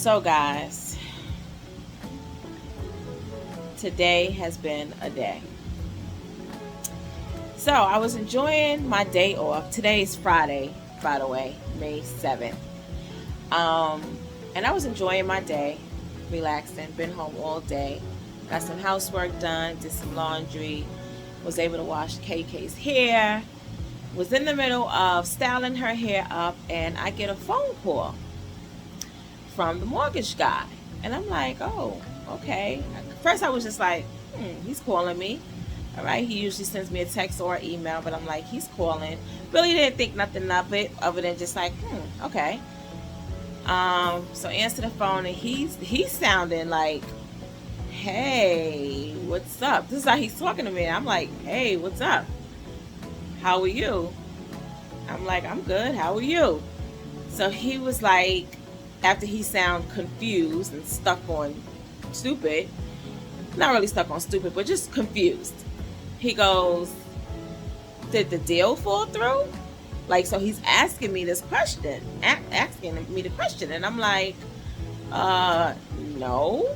So guys, today has been a day. So I was enjoying my day off. Today is Friday, by the way, May 7th. And I was enjoying my day, relaxing, been home all day. Got some housework done, did some laundry, was able to wash KK's hair, was in the middle of styling her hair up, and I get a phone call from the mortgage guy. And I'm like, oh, okay. First I was just like, he's calling me. All right, he usually sends me a text or an email, but I'm like, he's calling. Really didn't think nothing of it other than just like, okay. So answer the phone, and he's sounding like, hey, what's up? This is how he's talking to me. I'm like, hey, what's up? How are you? I'm like, I'm good. How are you? So he was like, after he sounded confused and stuck on stupid, not really stuck on stupid, but just confused. He goes, did the deal fall through? Like, so he's asking me this question, asking me the question. And I'm like, no,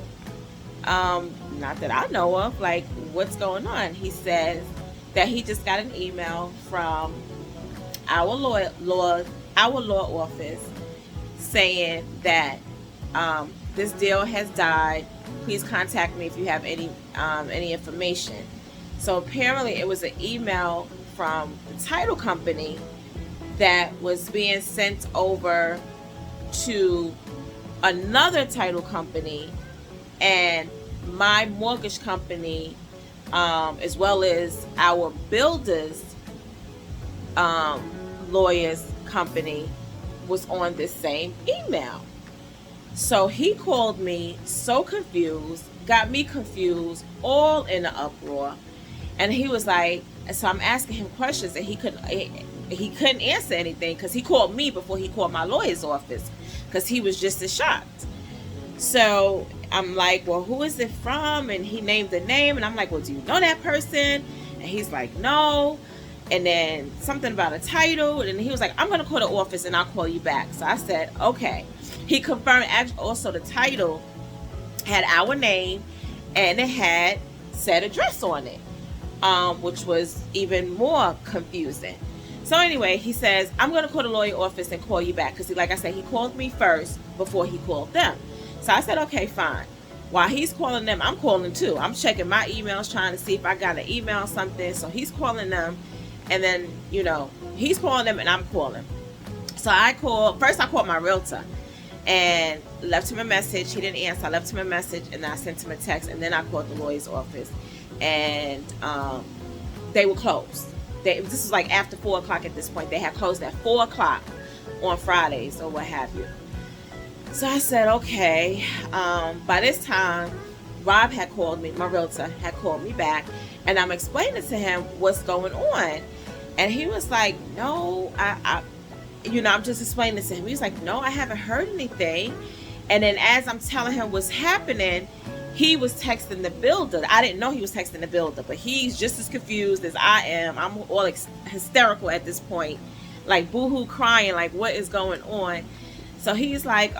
not that I know of. Like, what's going on? He says that he just got an email from our law office saying that this deal has died. Please contact me if you have any information. So apparently it was an email from the title company that was being sent over to another title company and my mortgage company, as well as our builders lawyers company, was on this same email. So he called me so confused, got me confused, all in an uproar. And he was like, so I'm asking him questions, and he couldn't answer anything because he called me before he called my lawyer's office because he was just as shocked. So I'm like, well, who is it from? And he named the name, and I'm like, well, do you know that person? And he's like, no. And then something about a title, and he was like, I'm going to call the office and I'll call you back. So I said, okay. He confirmed also the title had our name and it had said address on it, which was even more confusing. So anyway, he says, I'm going to call the lawyer office and call you back. Because like I said, he called me first before he called them. So I said, okay, fine. While he's calling them, I'm calling too. I'm checking my emails, trying to see if I got an email or something. So he's calling them. And then, he's calling them and I'm calling. So I called my realtor and left him a message. He didn't answer. I left him a message and I sent him a text. And then I called the lawyer's office. And they were closed. This was like after 4 o'clock at this point. They had closed at 4 o'clock on Fridays or what have you. So I said, okay. By this time, Rob had called me. My realtor had called me back. And I'm explaining to him what's going on. And he was like, no, I'm just explaining to him. He was like, no, I haven't heard anything. And then as I'm telling him what's happening, he was texting the builder. I didn't know he was texting the builder, but he's just as confused as I am. I'm all hysterical at this point, like boohoo crying, like what is going on? So he's like,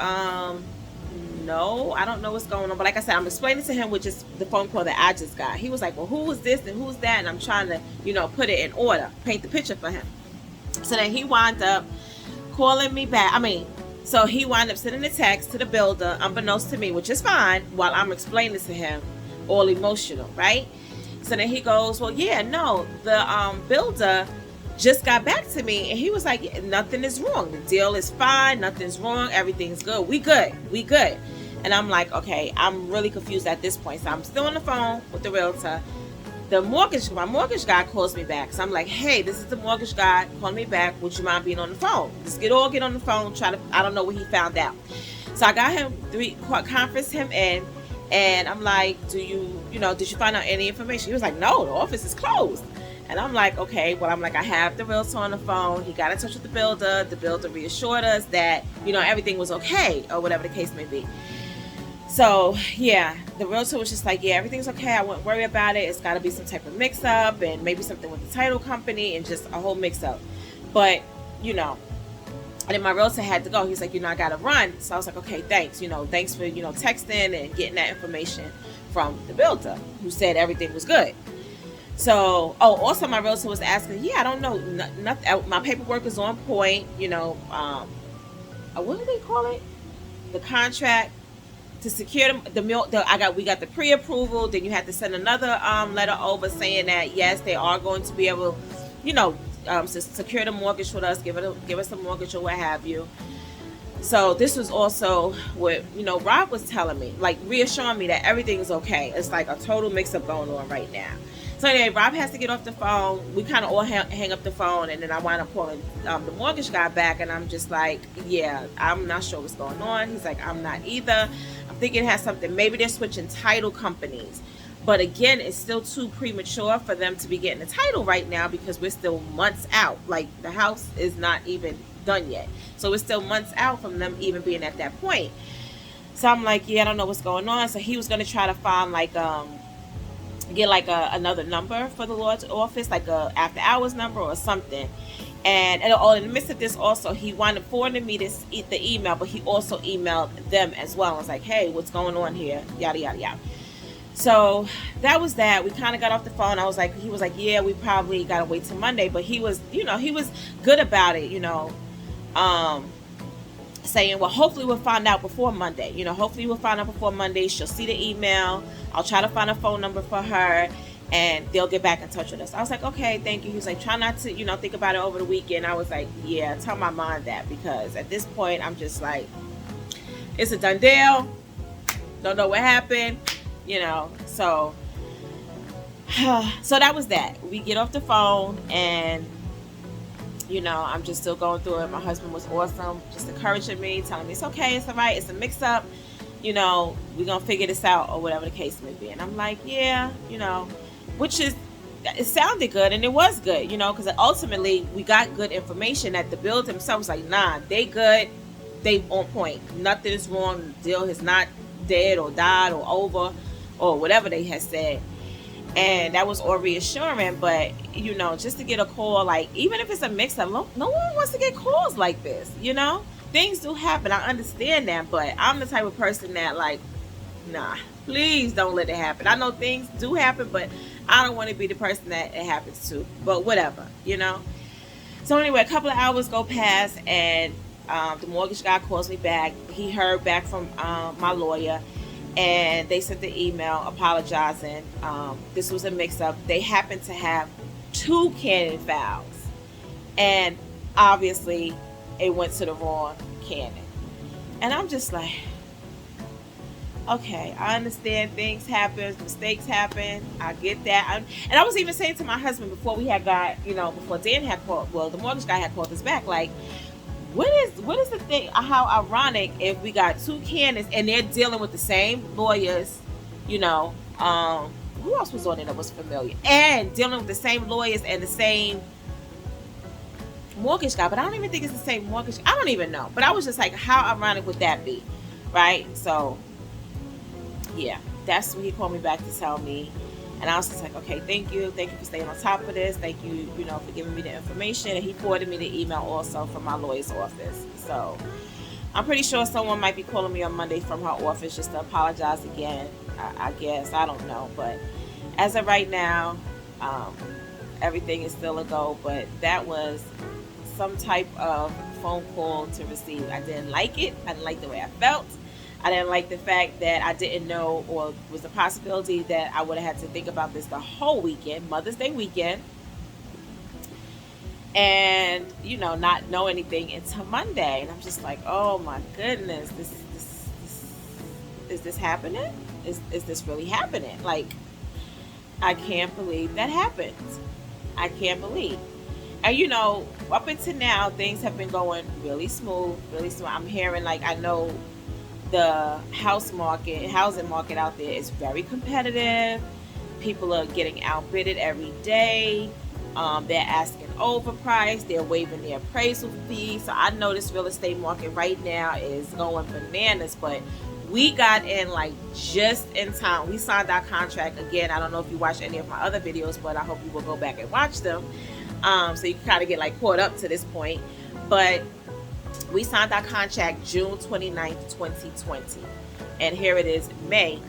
no, I don't know what's going on. But like I said, I'm explaining to him with just the phone call that I just got. He was like, well, who is this and who's that? And I'm trying to, put it in order, paint the picture for him. So then he wound up calling me back. So he wound up sending a text to the builder, unbeknownst to me, which is fine, while I'm explaining to him, all emotional, right? So then he goes, well, yeah, no, the builder just got back to me, and he was like, yeah, nothing is wrong. The deal is fine. Nothing's wrong. Everything's good. We good. And I'm like, okay, I'm really confused at this point. So I'm still on the phone with the realtor. My mortgage guy calls me back. So I'm like, hey, this is the mortgage guy. Call me back. Would you mind being on the phone? Just get on the phone. I don't know what he found out. So I got him, conferenced him in, and I'm like, did you find out any information? He was like, no, the office is closed. And I'm like, okay, well, I have the realtor on the phone. He got in touch with the builder. The builder reassured us that, everything was okay, or whatever the case may be. So, yeah, the realtor was just like, yeah, everything's okay. I wouldn't worry about it. It's got to be some type of mix-up and maybe something with the title company and just a whole mix-up. But, And then my realtor had to go. He's like, I got to run. So I was like, okay, thanks. Thanks for, texting and getting that information from the builder who said everything was good. So, also my realtor was asking, I don't know, nothing. My paperwork is on point. What do they call it? The contract to secure we got the pre-approval. Then you have to send another letter over saying that yes, they are going to be able, to secure the mortgage with us, give us a mortgage or what have you. So this was also what Rob was telling me, like reassuring me that everything is okay. It's like a total mix-up going on right now. So anyway, Rob has to get off the phone. We kind of all hang up the phone, and then I wind up calling the mortgage guy back, and I'm just like, yeah, I'm not sure what's going on. He's like, I'm not either. I'm thinking it has something. Maybe they're switching title companies. But again, it's still too premature for them to be getting the title right now because we're still months out. Like, the house is not even done yet. So we're still months out from them even being at that point. So I'm like, I don't know what's going on. So he was going to try to find get another number for the Lord's office, like a after hours number or something. And in the midst of this also, he wound up forwarding me the email, but he also emailed them as well. I was like, hey, what's going on here? Yada, yada, yada. So that was that. We kind of got off the phone. He was like, yeah, we probably got to wait till Monday. But he was, he was good about it, saying, well, hopefully we'll find out before Monday. Hopefully we'll find out before Monday. She'll see the email. I'll try to find a phone number for her, and they'll get back in touch with us. I was like, okay, thank you. He was like, try not to, think about it over the weekend. I was like, yeah, tell my mind that, because at this point, I'm just like, it's a done deal. Don't know what happened, So that was that. We get off the phone, and I'm just still going through it. My husband was awesome, just encouraging me, telling me it's okay, it's all right, it's a mix-up, we're gonna figure this out, or whatever the case may be. And I'm like, yeah, which is, it sounded good, and it was good, because ultimately we got good information that the builder himself was like, nah, they good, they on point, nothing is wrong, the deal is not dead or died or over or whatever they had said. And that was all reassuring. But just to get a call, like, even if it's a mix-up, no one wants to get calls like this. Things do happen, I understand that, but I'm the type of person that, like, nah, please don't let it happen. I know things do happen, but I don't want to be the person that it happens to. But whatever, So anyway, a couple of hours go past, and the mortgage guy calls me back. He heard back from my lawyer, and they sent the email apologizing. This was a mix-up. They happened to have 2 Canon files, and obviously it went to the wrong Canon. And I'm just like, okay, I understand things happen, mistakes happen, I get that. And I was even saying to my husband before we had got, before Dan had called, well, the mortgage guy had called us back, like, what is the thing, how ironic if we got 2 Canons and they're dealing with the same lawyers, who else was on it that was familiar, and dealing with the same lawyers and the same mortgage guy, but I don't even think it's the same mortgage, I don't even know, but I was just like, how ironic would that be, right? So yeah, that's when he called me back to tell me. And I was just like, okay, thank you for staying on top of this, thank you, for giving me the information. And he forwarded me the email also from my lawyer's office. So I'm pretty sure someone might be calling me on Monday from her office just to apologize again, I guess, I don't know. But as of right now, everything is still a go. But that was some type of phone call to receive. I didn't like it. I didn't like the way I felt. I didn't like the fact that I didn't know, or was a possibility that I would have had to think about this the whole weekend, Mother's Day weekend, and not know anything until Monday. And I'm just like, oh my goodness, this is this happening? Is this really happening? Like, I can't believe that happened. I can't believe. And up until now, things have been going really smooth, really smooth. I'm hearing, like, I know the housing market out there is very competitive. People are getting outbidded every day. They're asking overpriced. They're waiving their appraisal fees. So I know this real estate market right now is going bananas, but we got in like just in time. We signed our contract again. I don't know if you watched any of my other videos, but I hope you will go back and watch them. So you can kind of get like caught up to this point. But We signed our contract June 29th, 2020. And here it is, May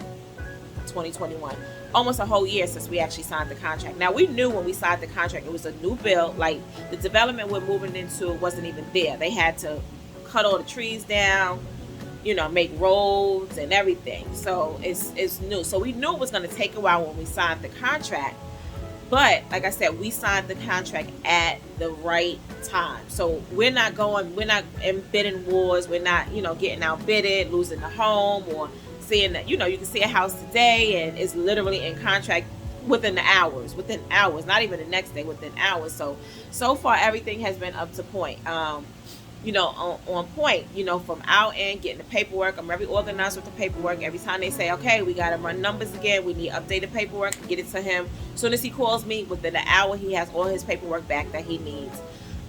2021. Almost a whole year since we actually signed the contract. Now, we knew when we signed the contract, it was a new build. Like, the development we're moving into wasn't even there. They had to cut all the trees down, make roads and everything. So it's new. So we knew it was going to take a while when we signed the contract. But like I said, we signed the contract at the right time. So we're not in bidding wars. We're not, getting outbidded, losing the home, or seeing that, you can see a house today and it's literally in contract within hours, not even the next day, within hours. So far everything has been up to point. On point, from our end, getting the paperwork. I'm very organized with the paperwork. Every time they say, okay, we got to run numbers again, we need updated paperwork, get it to him. As soon as he calls me, within an hour, he has all his paperwork back that he needs.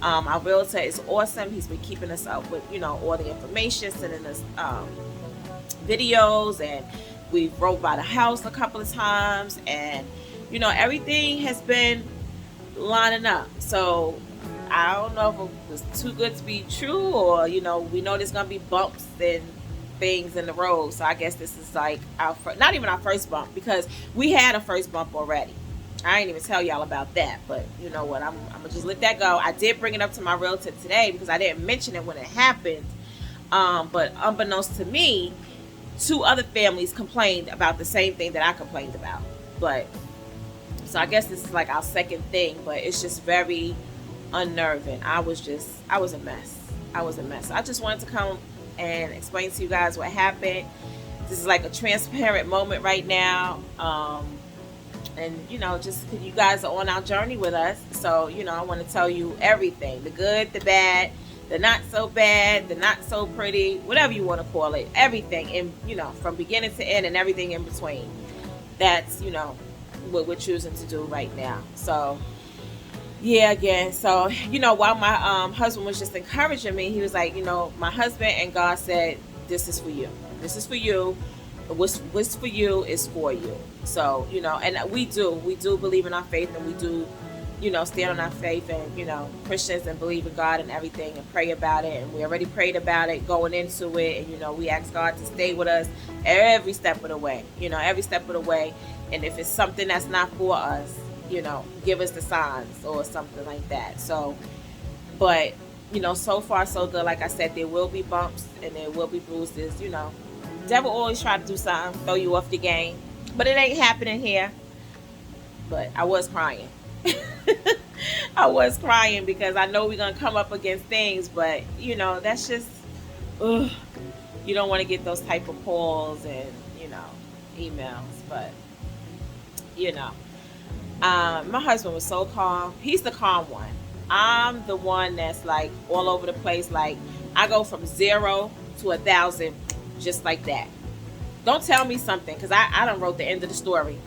Our realtor is awesome. He's been keeping us up with, all the information, sending us videos, and we rode by the house a couple of times, and, everything has been lining up. So I don't know if it was too good to be true, or, we know there's going to be bumps and things in the road. So I guess this is like not even our first bump, because we had a first bump already. I ain't even tell y'all about that, but you know what? I'm going to just let that go. I did bring it up to my realtor today because I didn't mention it when it happened. But unbeknownst to me, 2 other families complained about the same thing that I complained about. But so I guess this is like our second thing, but it's just very unnerving. I was a mess. I just wanted to come and explain to you guys what happened. This is like a transparent moment right now. And just because you guys are on our journey with us, so I want to tell you everything, the good, the bad, the not so bad, the not so pretty, whatever you want to call it, everything, and from beginning to end and everything in between. That's what we're choosing to do right now. So yeah, again, so while my husband was just encouraging me, he was like, my husband and God said, this is for you, what's for you is for you. So and we do believe in our faith, and we do stand on our faith, and Christians, and believe in God and everything, and pray about it. And we already prayed about it going into it, and we ask God to stay with us every step of the way, and if it's something that's not for us, give us the signs or something like that. So but so far so good. Like I said, there will be bumps and there will be bruises. Devil always try to do something, throw you off the game, but it ain't happening here. But I was crying. I was crying because I know we're gonna come up against things, but that's just you don't want to get those type of calls and emails. But my husband was so calm. He's the calm one. I'm the one that's like all over the place. Like, I go from 0 to 1,000 just like that. Don't tell me something, because I done wrote the end of the story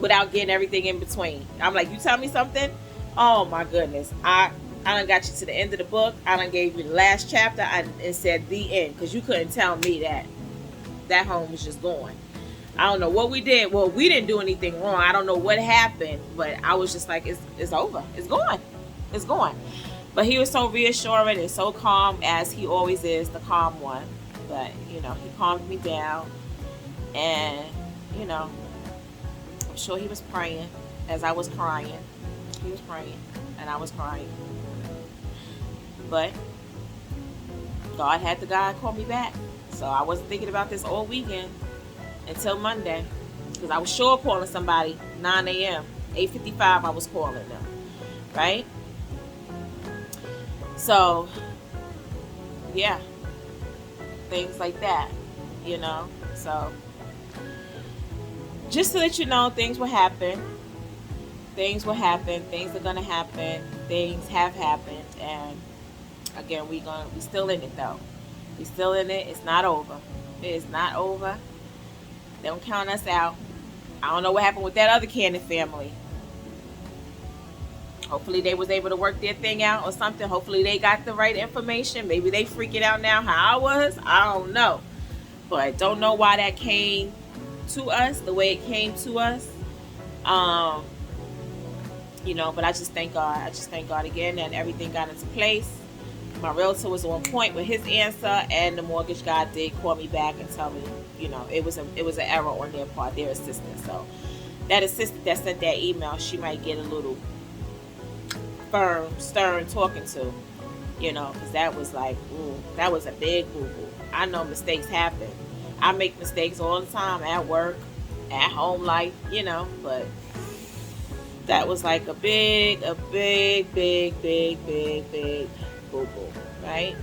without getting everything in between. I'm like, you tell me something? Oh my goodness. I done got you to the end of the book. I done gave you the last chapter and said the end, because you couldn't tell me that home was just gone. I don't know what we did. Well, we didn't do anything wrong. I don't know what happened, but I was just like, it's over. It's gone. But he was so reassuring and so calm, as he always is, the calm one. But, he calmed me down. And, I'm sure he was praying as I was crying. He was praying and I was crying. But God had the guy call me back. So I wasn't thinking about this all weekend until Monday, because I was sure calling somebody 9 a.m. 8:55 I was calling them, right? So yeah, things like that, so just to let you know, things will happen, things are gonna happen, things have happened. And again, we still in it though. We still in it. It's not over. It is not over. Don't count us out. I don't know what happened with that other Cannon family. Hopefully they was able to work their thing out or something. Hopefully they got the right information. Maybe they freaking out now how I was. I don't know. But don't know why that came to us the way it came to us. But I just thank God. I just thank God again that everything got into place. My realtor was on point with his answer, and the mortgage guy did call me back and tell me, you know, it was an error on their part, their assistant. So that assistant that sent that email, she might get a little firm, stern talking to, you know, because that was like, ooh, that was a big boo-boo. I know mistakes happen. I make mistakes all the time at work, at home life, you know, but that was like a big boo-boo, right?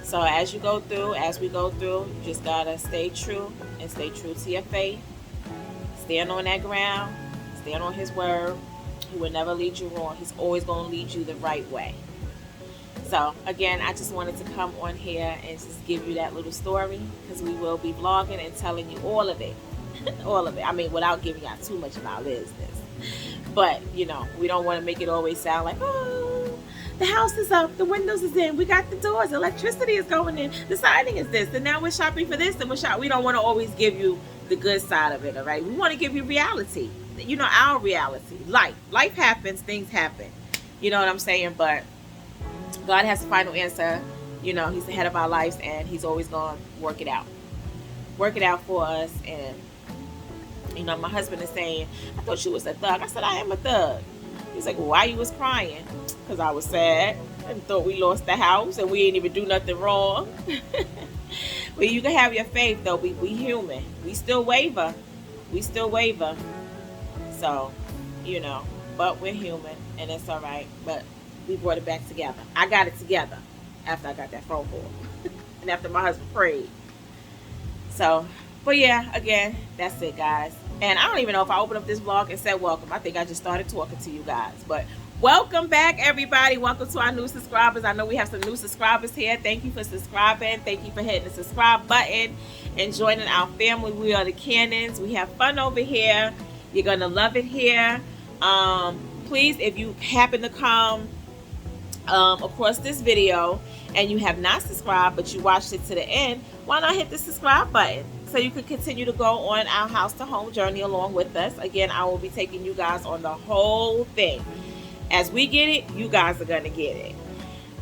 So as we go through, you just gotta stay true and stay true to your faith. Stand on that ground, stand on his word. He will never lead you wrong. He's always gonna lead you the right way. So again, I just wanted to come on here and just give you that little story, because we will be vlogging and telling you all of it. All of it. I mean, without giving out too much of our business. But, you know, we don't want to make it always sound like, oh, the house is up, the windows is in, we got the doors, electricity is going in, the siding is this, and now we're shopping for this, and we don't want to always give you the good side of it, all right? We want to give you reality, you know, our reality. Life happens, things happen, you know what I'm saying? But God has the final answer. You know, he's the head of our lives, and he's always going to work it out for us. And you know, my husband is saying, I thought you was a thug. I said, I am a thug. He's like, well, why you was crying? Because I was sad and thought we lost the house and we didn't even do nothing wrong. But you can have your faith, though. We human. We still waver. So, you know, but we're human, and it's all right. But we brought it back together. I got it together after I got that phone call. And after my husband prayed. So, but yeah, again, that's it, guys. And I don't even know if I opened up this vlog and said welcome. I think I just started talking to you guys. But welcome back, everybody. Welcome to our new subscribers. I know we have some new subscribers here. Thank you for subscribing. Thank you for hitting the subscribe button and joining our family. We are the Cannons. We have fun over here. You're going to love it here. Please, if you happen to come across this video and you have not subscribed, but you watched it to the end, why not hit the subscribe button so you can continue to go on our house to home journey along with us. Again, I will be taking you guys on the whole thing. As we get it, you guys are going to get it.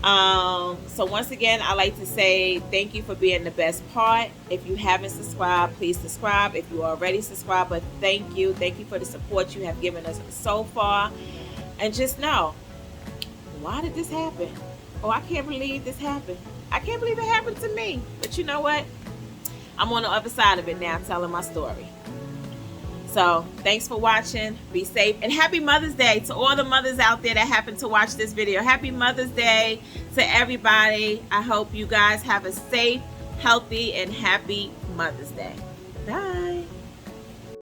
So once again, I like to say thank you for being the best part. If you haven't subscribed, please subscribe. If you are already subscribed, but thank you for the support you have given us so far. And just know, why did this happen? Oh, I can't believe this happened. I can't believe it happened to me. But you know what? I'm on the other side of it now, telling my story. So thanks for watching. Be safe. And happy Mother's Day to all the mothers out there that happen to watch this video. Happy Mother's Day to everybody. I hope you guys have a safe, healthy, and happy Mother's Day. Bye.